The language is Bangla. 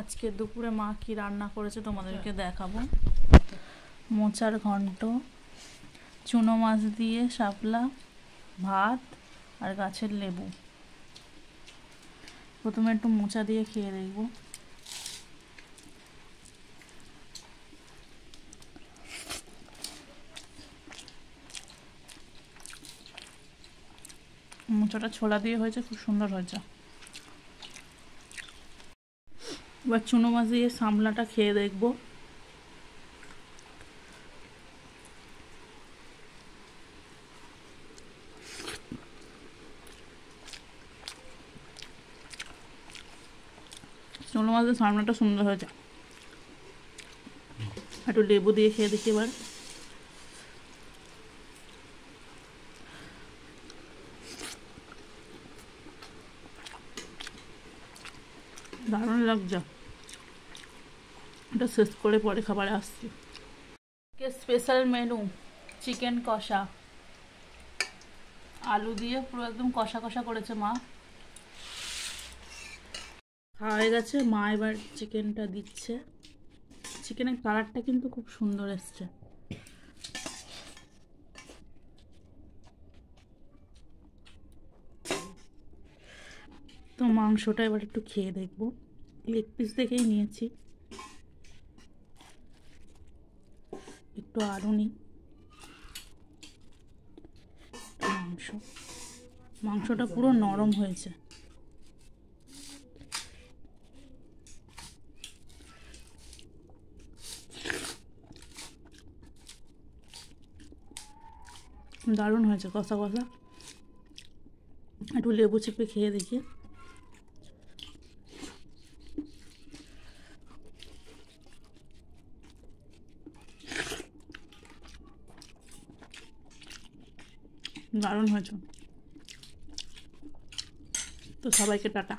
আজকে দুপুরে মা কি রান্না করেছে তোমাদেরকে দেখাবো। মোচার ঘন্ট, চুনো মাছ দিয়ে শাপলা, ভাত আর গাছের লেবু। প্রথমে একটু মোচা দিয়ে খেয়ে দেখবো। মোচাটা ছোলা দিয়ে হয়েছে, খুব সুন্দর হয়েছে। এবার চুনো মাছ দিয়ে শাপলাটা খেয়ে দেখবো। চুনো মাছের শাপলাটা সুন্দর হয়েছে। একটু লেবু দিয়ে খেয়ে দেখি এবার। দারুণ লাগছে। এটা শেষ করে পরে খাবারে আসছি। স্পেশাল মেনু চিকেন কষা, আলু দিয়ে পুরো একদম কষা কষা করেছে মা। খাওয়া হয়ে গেছে, মা এবার চিকেনটা দিচ্ছে। চিকেনের কালারটা কিন্তু খুব সুন্দর এসছে। তো মাংসটা এবার একটু খেয়ে দেখবো। লেগ পিস দেখেই নিয়েছি, একটু আরও নিই। মাংসটা পুরো নরম হয়েছে। দারুণ হয়েছে, কষা কষা। একটু লেবু চিপে খেয়ে দেখি। দারুণ হয়েছে। তো সবাইকে টাটা।